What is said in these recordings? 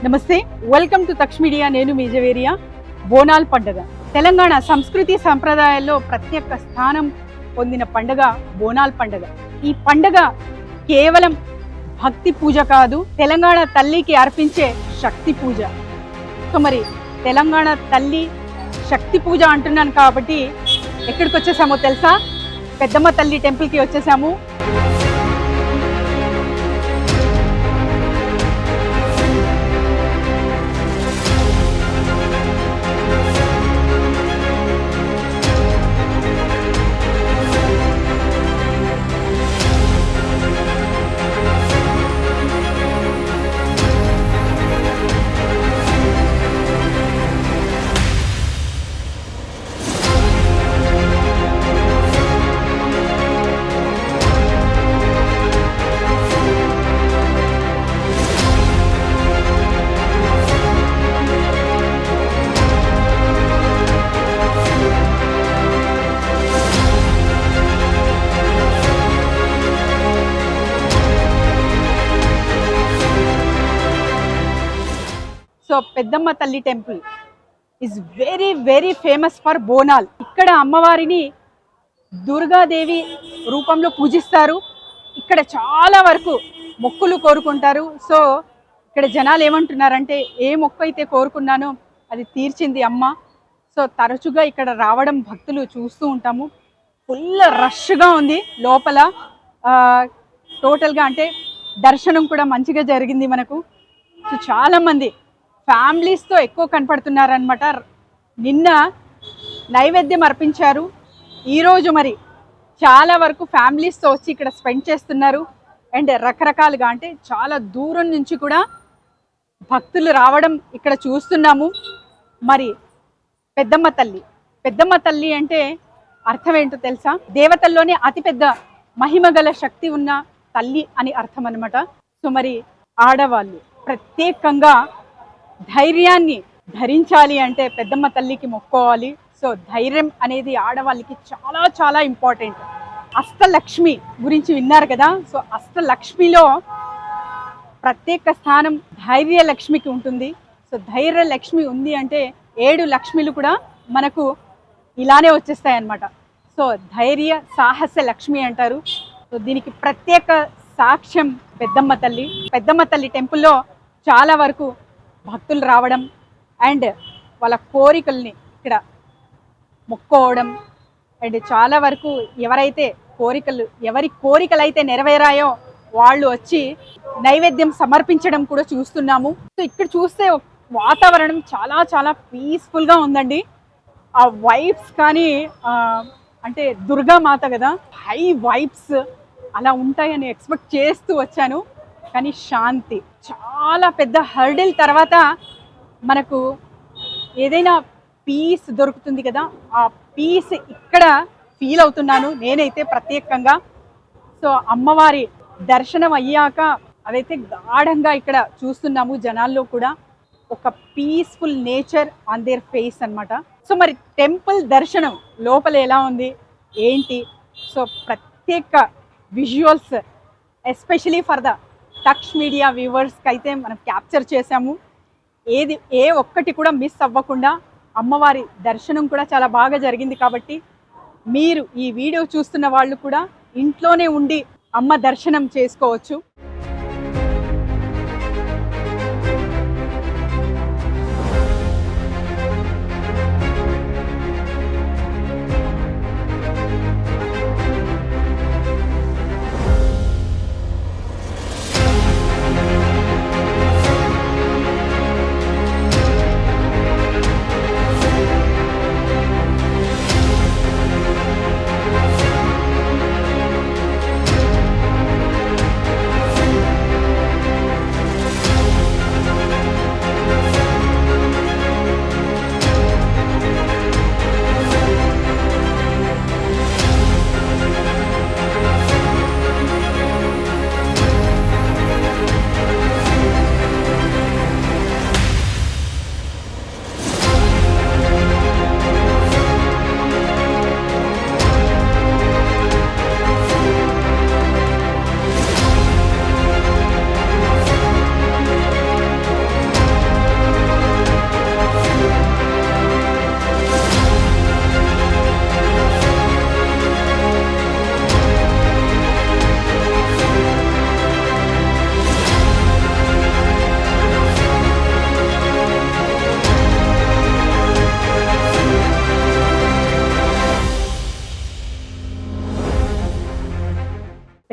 నమస్తే, welcome to Taksh media. నేను మీ జవేరియా. బోనాల్ పండుగ తెలంగాణ సంస్కృతి సంప్రదాయాల్లో ప్రత్యేక స్థానం పొందిన పండుగ బోనాల్ పండుగ. ఈ పండుగ కేవలం భక్తి పూజ కాదు, తెలంగాణ తల్లికి అర్పించే శక్తి పూజ. సో మరి తెలంగాణ తల్లి శక్తి పూజ అంటున్నాను కాబట్టి ఎక్కడికి వచ్చేసామో తెలుసా? పెద్దమ్మ తల్లి టెంపుల్కి వచ్చేసాము. So Peddamma Thalli temple is very very famous for Bonal. ఇక్కడ అమ్మవారిని దుర్గాదేవి రూపంలో పూజిస్తారు. ఇక్కడ చాలా వరకు మొక్కులు కోరుకుంటారు. సో ఇక్కడ జనాలు ఏమంటున్నారంటే, ఏ మొక్కు అయితే కోరుకున్నానో అది తీర్చింది అమ్మ. సో తరచుగా ఇక్కడ రావడం భక్తులు చూస్తూ ఉంటాము. ఫుల్ రష్గా ఉంది లోపల. టోటల్గా అంటే దర్శనం కూడా మంచిగా జరిగింది మనకు. సో చాలామంది ఫ్యామిలీస్తో ఎక్కువ కనపడుతున్నారనమాట. నిన్న నైవేద్యం అర్పించారు, ఈరోజు మరి చాలా వరకు ఫ్యామిలీస్తో వచ్చి ఇక్కడ స్పెండ్ చేస్తున్నారు. అండ్ రకరకాలుగా అంటే చాలా దూరం నుంచి కూడా భక్తులు రావడం ఇక్కడ చూస్తున్నాము. మరి పెద్దమ్మ తల్లి అంటే అర్థం ఏంటో తెలుసా? దేవతల్లోనే అతిపెద్ద మహిమ గల శక్తి ఉన్న తల్లి అని అర్థం అనమాట. సో మరి ఆడవాళ్ళు ప్రత్యేకంగా ధైర్యాన్ని ధరించాలి అంటే పెద్దమ్మ తల్లికి మొక్కోవాలి. సో ధైర్యం అనేది ఆడవాళ్ళకి చాలా చాలా ఇంపార్టెంట్. అష్టలక్ష్మి గురించి విన్నారు కదా. సో అష్టలక్ష్మిలో ప్రత్యేక స్థానం ధైర్యలక్ష్మికి ఉంటుంది. సో ధైర్యలక్ష్మి ఉంది అంటే 7 లక్ష్మిలు కూడా మనకు ఇలానే వచ్చేస్తాయి అన్నమాట. సో ధైర్య సాహస లక్ష్మి అంటారు. సో దీనికి ప్రత్యేక సాక్ష్యం పెద్దమ్మ తల్లి టెంపుల్లో చాలా వరకు భక్తులు రావడం అండ్ వాళ్ళ కోరికల్ని ఇక్కడ మొక్కోవడం. అండ్ చాలా వరకు ఎవరి కోరికలు అయితే నెరవేరాయో వాళ్ళు వచ్చి నైవేద్యం సమర్పించడం కూడా చూస్తున్నాము. సో ఇక్కడ చూస్తే వాతావరణం చాలా చాలా పీస్ఫుల్గా ఉందండి. ఆ వైబ్స్ కానీ అంటే దుర్గామాత కదా, హై వైబ్స్ అలా ఉంటాయని ఎక్స్పెక్ట్ చేస్తూ వచ్చాను. కానీ శాంతి, చాలా పెద్ద హర్డిల్ తర్వాత మనకు ఏదైనా పీస్ దొరుకుతుంది కదా, ఆ పీస్ ఇక్కడ ఫీల్ అవుతున్నాను నేనైతే ప్రత్యేకంగా. సో అమ్మవారి దర్శనం అయ్యాక అదైతే గాఢంగా ఇక్కడ చూస్తున్నాము జనాల్లో కూడా ఒక peaceful nature on their face అన్నమాట. సో మరి టెంపుల్ దర్శనం లోపల ఎలా ఉంది ఏంటి? సో ప్రత్యేక visuals especially for the Taksh media వ్యూవర్స్కి అయితే మనం క్యాప్చర్ చేసాము. ఏ ఒక్కటి కూడా మిస్ అవ్వకుండా. అమ్మవారి దర్శనం కూడా చాలా బాగా జరిగింది కాబట్టి మీరు ఈ వీడియో చూస్తున్న వాళ్ళు కూడా ఇంట్లోనే ఉండి అమ్మ దర్శనం చేసుకోవచ్చు.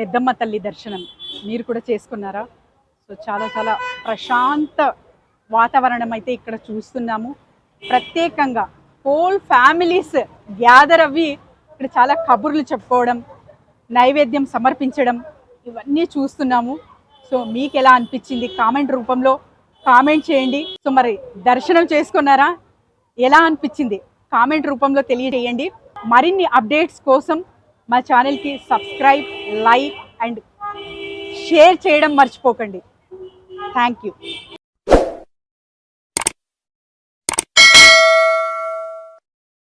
పెద్దమ్మ తల్లి దర్శనం మీరు కూడా చేసుకున్నారా? సో చాలా చాలా ప్రశాంత వాతావరణం అయితే ఇక్కడ చూస్తున్నాము. ప్రత్యేకంగా హోల్ ఫ్యామిలీస్ గ్యాదర్ అవ్వి ఇక్కడ చాలా కబుర్లు చెప్పుకోవడం, నైవేద్యం సమర్పించడం ఇవన్నీ చూస్తున్నాము. సో మీకు ఎలా అనిపించింది కామెంట్ రూపంలో కామెంట్ చేయండి. సో మరి దర్శనం చేసుకున్నారా, ఎలా అనిపించింది కామెంట్ రూపంలో తెలియజేయండి. మరిన్ని అప్డేట్స్ కోసం మా ఛానల్కి సబ్స్క్రైబ్, లైక్ అండ్ షేర్ చేయడం మర్చిపోకండి. Thank you.